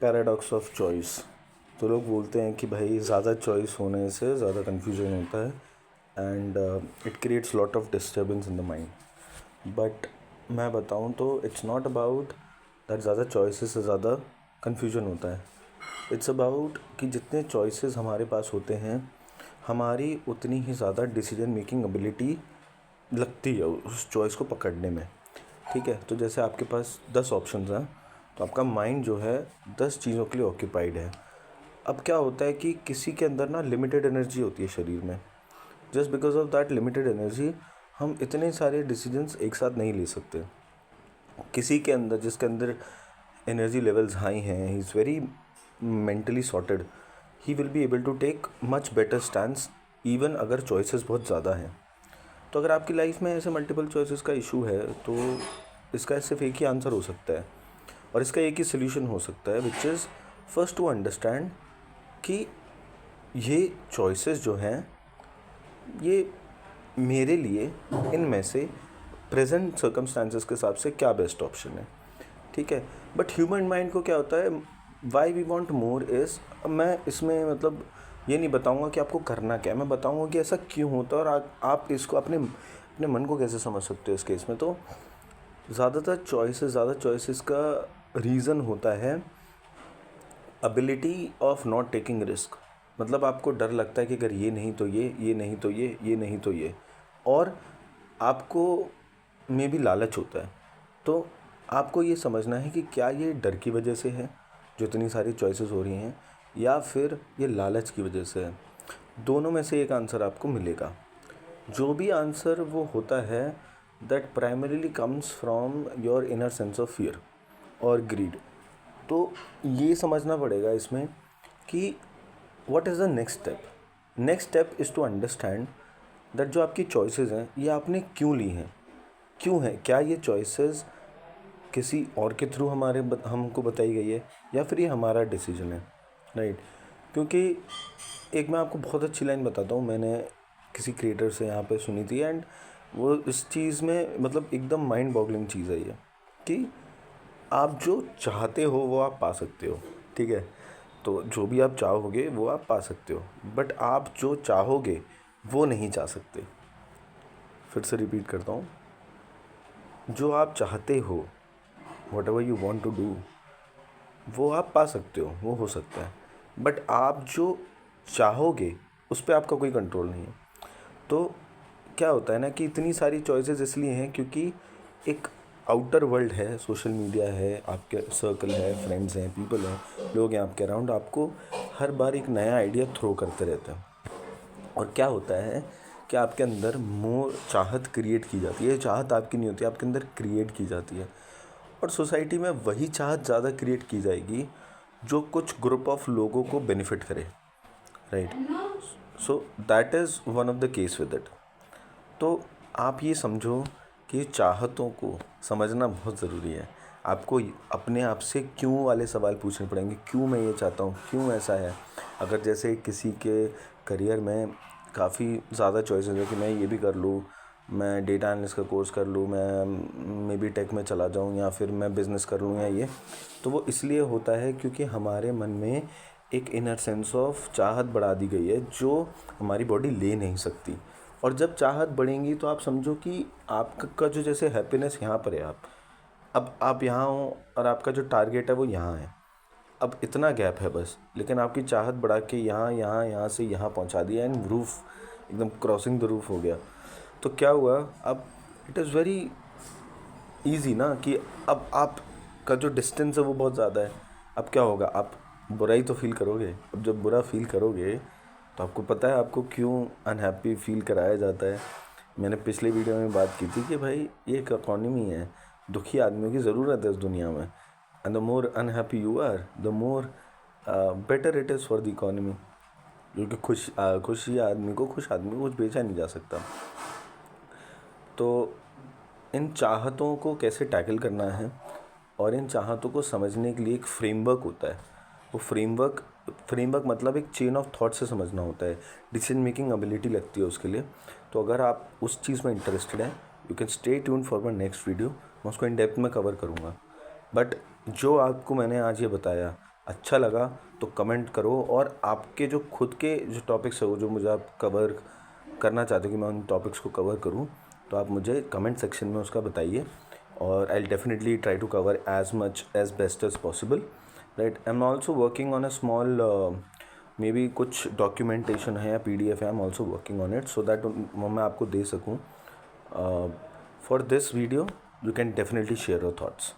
Paradox of choice. तो लोग बोलते हैं कि भाई ज़्यादा चॉइस होने से ज़्यादा कन्फ्यूजन होता है and it creates lot of disturbance in the mind. But मैं बताऊं तो इट्स नॉट अबाउट दैट ज़्यादा चॉइसेस से ज़्यादा कन्फ्यूजन होता है। इट्स अबाउट कि जितने चॉइसेस हमारे पास होते हैं हमारी उतनी ही ज़्यादा डिसीजन मेकिंग एबिलिटी लगती है उस चॉइस को पकड़ने में। ठीक है, तो जैसे आपके पास 10 ऑप्शंस हैं तो आपका माइंड जो है 10 चीज़ों के लिए ऑक्यूपाइड है। अब क्या होता है कि किसी के अंदर ना लिमिटेड एनर्जी होती है शरीर में। Just because of that limited energy हम इतने सारे डिसीजंस एक साथ नहीं ले सकते। किसी के अंदर जिसके अंदर एनर्जी लेवल्स हाई हैं, he is very mentally sorted, he will be able to take much better stands even अगर चॉइसेस बहुत ज़्यादा हैं। तो अगर आपकी लाइफ में ऐसे मल्टीपल चॉइसेस का इशू है तो इसका सिर्फ एक ही आंसर हो सकता है और इसका एक ही सोल्यूशन हो सकता है, which is first to understand कि ये चॉइसेस जो हैं ये मेरे लिए इनमें से प्रेजेंट सर्कमस्टांसेस के हिसाब से क्या बेस्ट ऑप्शन है। ठीक है, बट ह्यूमन माइंड को क्या होता है, why we want more is, मैं इसमें मतलब ये नहीं बताऊंगा कि आपको करना क्या है, मैं बताऊंगा कि ऐसा क्यों होता है और आप इसको अपने अपने मन को कैसे समझ सकते हो इस केस में। तो ज़्यादा चॉइसेस का रीज़न होता है ability of not taking risk. मतलब आपको डर लगता है कि अगर ये नहीं तो ये नहीं तो ये नहीं तो ये, और आपको में भी लालच होता है। तो आपको ये समझना है कि क्या ये डर की वजह से है जो इतनी सारी चॉइसेस हो रही हैं, या फिर ये लालच की वजह से है। दोनों में से एक आंसर आपको मिलेगा। जो भी आंसर वो होता है that primarily comes from your inner sense of fear और ग्रीड। तो ये समझना पड़ेगा इसमें कि what is the next step. Next step is to understand that जो आपकी चॉइसेस हैं ये आपने क्यों ली हैं, क्यों है, क्या ये चॉइसेस किसी और के थ्रू हमको बताई गई है या फिर ये हमारा डिसीजन है, राइट। क्योंकि एक मैं आपको बहुत अच्छी लाइन बताता हूँ, मैंने किसी क्रिएटर से यहाँ पे सुनी थी एंड वो इस चीज़ में मतलब एकदम माइंड बॉगलिंग चीज़ है ये, कि आप जो चाहते हो वो आप पा सकते हो। ठीक है, तो जो भी आप चाहोगे वो आप पा सकते हो, बट आप जो चाहोगे वो नहीं चाह सकते। फिर से रिपीट करता हूँ, जो आप चाहते हो whatever you want to do वो आप पा सकते हो, वो हो सकता है, बट आप जो चाहोगे उस पर आपका कोई कंट्रोल नहीं है। तो क्या होता है ना कि इतनी सारी चॉइसेस इसलिए हैं क्योंकि एक आउटर वर्ल्ड है, सोशल मीडिया है, आपके सर्कल है, फ्रेंड्स हैं, पीपल हैं, लोग हैं आपके अराउंड, आपको हर बार एक नया आइडिया थ्रो करते रहते हैं। और क्या होता है कि आपके अंदर मोर चाहत क्रिएट की जाती है। चाहत आपकी नहीं होती, आपके अंदर क्रिएट की जाती है, और सोसाइटी में वही चाहत ज़्यादा क्रिएट की जाएगी जो कुछ ग्रुप ऑफ लोगों को बेनिफिट करे, right. So that is one of the case with it. तो आप ये समझो कि चाहतों को समझना बहुत ज़रूरी है। आपको अपने आप से क्यों वाले सवाल पूछने पड़ेंगे, क्यों मैं ये चाहता हूँ, क्यों ऐसा है। अगर जैसे किसी के करियर में काफ़ी ज़्यादा चॉइसेस है कि मैं ये भी कर लूँ, मैं डेटा एनालिस्ट का कोर्स कर लूँ, मैं मे बी टेक में चला जाऊँ, या फिर मैं बिज़नेस कर लूँ, या ये, तो वो इसलिए होता है क्योंकि हमारे मन में एक इनर सेंस ऑफ चाहत बढ़ा दी गई है जो हमारी बॉडी ले नहीं सकती। और जब चाहत बढ़ेंगी तो आप समझो कि आपका जो जैसे हैप्पीनेस यहाँ पर है, अब आप यहाँ हो और आपका जो टारगेट है वो यहाँ है, अब इतना गैप है बस, लेकिन आपकी चाहत बढ़ा के यहाँ से यहाँ पहुँचा दिया एंड रूफ एकदम क्रॉसिंग द रूफ हो गया। तो क्या हुआ, अब इट इज़ वेरी ईजी ना कि अब आपका जो डिस्टेंस है वो बहुत ज़्यादा है। अब क्या होगा, आप बुराई तो फील करोगे। अब जब बुरा फील करोगे तो आपको पता है आपको क्यों अनहैप्पी फील कराया जाता है। मैंने पिछले वीडियो में बात की थी कि भाई ये एक इकॉनमी है, दुखी आदमियों की ज़रूरत है इस दुनिया में, and the more unhappy you are the more better it is for the economy. क्योंकि खुश आदमी को कुछ बेचा नहीं जा सकता। तो इन चाहतों को कैसे टैकल करना है और इन चाहतों को समझने के लिए एक फ्रेमवर्क होता है। वो फ्रेमवर्क मतलब एक चेन ऑफ थॉट से समझना होता है, डिसीजन मेकिंग एबिलिटी लगती है उसके लिए। तो अगर आप उस चीज़ में इंटरेस्टेड हैं, you can stay tune for my next video, मैं उसको इन डेप्थ में कवर करूँगा। बट जो आपको मैंने आज ये बताया, अच्छा लगा तो कमेंट करो, और आपके जो खुद के जो टॉपिक्स है वो जो मुझे आप कवर करना चाहते हो कि मैं उन टॉपिक्स को कवर करूं, तो आप मुझे कमेंट सेक्शन में उसका बताइए, और I definitely try to cover as much as best as possible, right. I am also working on a small maybe कुछ डॉक्यूमेंटेशन है या PDF है, I am also working on it so that मैं आपको दे सकूँ। For this video you can definitely share your thoughts.